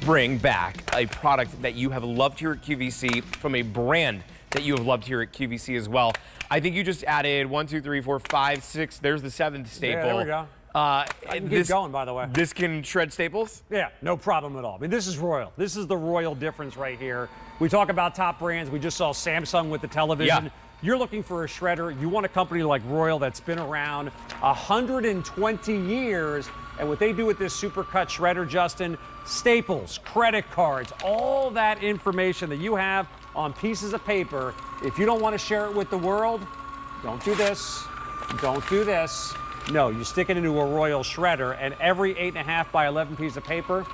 bring back a product that you have loved here at QVC from a brand that you have loved here at QVC as well. I think you just added 1, 2, 3, 4, 5, 6. There's the 7th staple. Yeah, there we go. I can keep going, by the way. This can shred staples? Yeah, no problem at all. I mean, this is Royal. This is the Royal difference right here. We talk about top brands. We just saw Samsung with the television. Yeah. You're looking for a shredder. You want a company like Royal that's been around 120 years. And what they do with this Supercut shredder, Justin, staples, credit cards, all that information that you have on pieces of paper. If you don't want to share it with the world, don't do this. Don't do this. No, you stick it into a Royal shredder, and every 8.5 by 11 piece of paper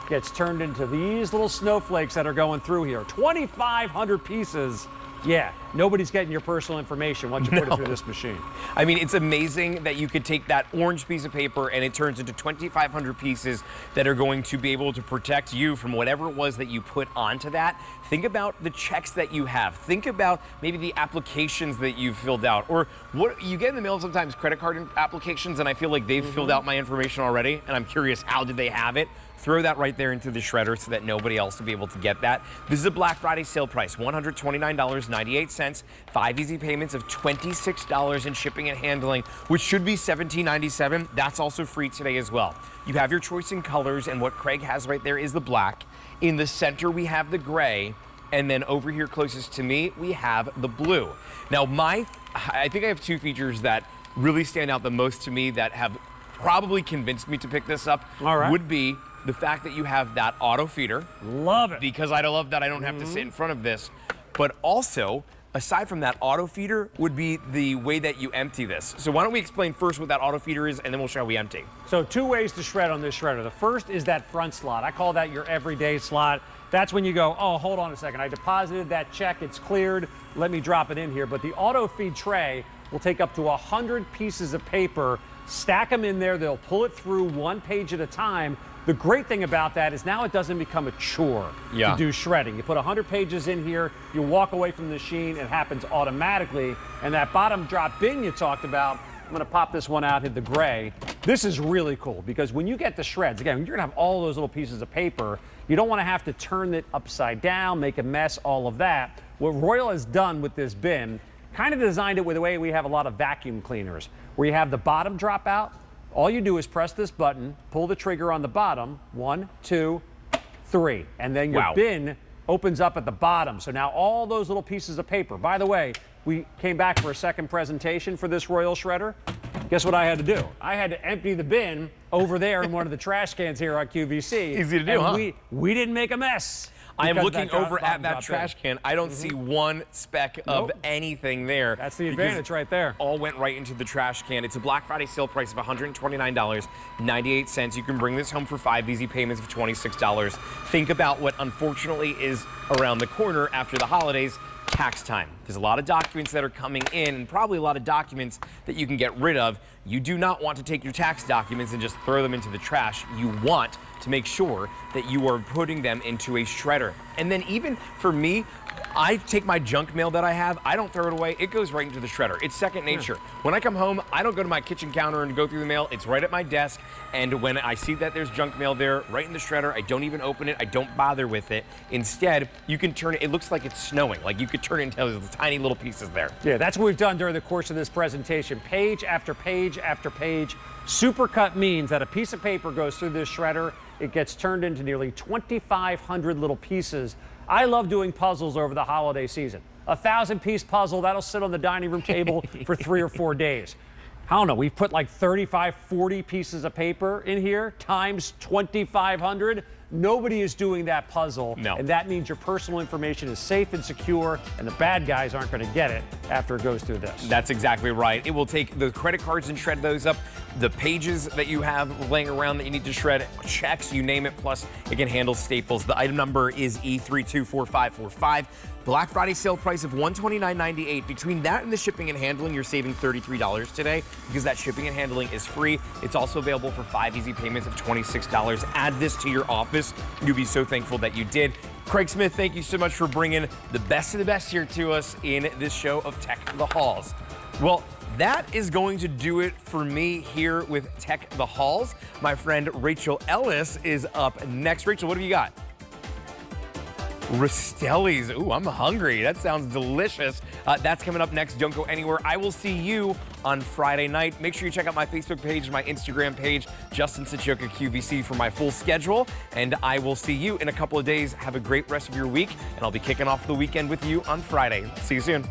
gets turned into these little snowflakes that are going through here. 2,500 pieces. Yeah, nobody's getting your personal information once you put it through this machine. I mean, it's amazing that you could take that orange piece of paper and it turns into 2,500 pieces that are going to be able to protect you from whatever it was that you put onto that. Think about the checks that you have. Think about maybe the applications that you've filled out, or what you get in the mail sometimes, credit card applications, and I feel like they've filled out my information already, and I'm curious, how did they have it? Throw that right there into the shredder so that nobody else will be able to get that. This is a Black Friday sale price, $129.98, 5 easy payments of $26 in shipping and handling, which should be $17.97. That's also free today as well. You have your choice in colors, and what Craig has right there is the black. In the center, we have the gray, and then over here closest to me, we have the blue. Now, I think I have 2 features that really stand out the most to me that have probably convinced me to pick this up. All right. Would be the fact that you have that auto feeder. Love it. Because I love that I don't have to sit in front of this. But also, aside from that auto feeder, would be the way that you empty this. So why don't we explain first what that auto feeder is, and then we'll show how we empty. So 2 ways to shred on this shredder. The first is that front slot. I call that your everyday slot. That's when you go, oh, hold on a second. I deposited that check. It's cleared. Let me drop it in here. But the auto feed tray will take up to 100 pieces of paper, stack them in there. They'll pull it through 1 page at a time. The great thing about that is now it doesn't become a chore to do shredding. You put 100 pages in here, you walk away from the machine, it happens automatically. And that bottom drop bin you talked about, I'm gonna pop this one out, hit the gray. This is really cool because when you get the shreds, again, you're gonna have all those little pieces of paper. You don't wanna have to turn it upside down, make a mess, all of that. What Royal has done with this bin, kind of designed it with the way we have a lot of vacuum cleaners, where you have the bottom drop out. All you do is press this button, pull the trigger on the bottom, 1, 2, 3, and then your bin opens up at the bottom. So now all those little pieces of paper. By the way, we came back for a second presentation for this Royal shredder. Guess what I had to do? I had to empty the bin over there in one of the trash cans here on QVC. Easy to do, huh? We didn't make a mess. I am looking over at that trash can. I don't see one speck of anything there. That's the advantage right there. All went right into the trash can. It's a Black Friday sale price of $129.98. You can bring this home for 5 easy payments of $26. Think about what unfortunately is around the corner after the holidays. Tax time. There's a lot of documents that are coming in, and probably a lot of documents that you can get rid of. You do not want to take your tax documents and just throw them into the trash. You want to make sure that you are putting them into a shredder. And then even for me, I take my junk mail that I have, I don't throw it away, it goes right into the shredder. It's second nature. When I come home, I don't go to my kitchen counter and go through the mail, it's right at my desk, and when I see that there's junk mail there, right in the shredder, I don't even open it, I don't bother with it. Instead, you can turn it, it looks like it's snowing, like you could turn it into those tiny little pieces there. Yeah, that's what we've done during the course of this presentation. Page after page after page. Supercut means that a piece of paper goes through this shredder, it gets turned into nearly 2,500 little pieces. I love doing puzzles over the holiday season. A 1,000-piece puzzle, that'll sit on the dining room table for 3 or 4 days. I don't know, we've put like 35, 40 pieces of paper in here times 2,500. Nobody is doing that puzzle, and that means your personal information is safe and secure, and the bad guys aren't going to get it after it goes through this. That's exactly right. It will take the credit cards and shred those up, the pages that you have laying around that you need to shred, checks, you name it, plus it can handle staples. The item number is E324545. Black Friday sale price of $129.98. Between that and the shipping and handling, you're saving $33 today because that shipping and handling is free. It's also available for 5 easy payments of $26. Add this to your office. You'll be so thankful that you did. Craig Smith, thank you so much for bringing the best of the best here to us in this show of Tech the Halls. Well, that is going to do it for me here with Tech the Halls. My friend Rachel Ellis is up next. Rachel, what have you got? Rastelli's. Ooh, I'm hungry. That sounds delicious. That's coming up next. Don't go anywhere. I will see you on Friday night. Make sure you check out my Facebook page, my Instagram page, Justin Sitchoka QVC for my full schedule. And I will see you in a couple of days. Have a great rest of your week. And I'll be kicking off the weekend with you on Friday. See you soon.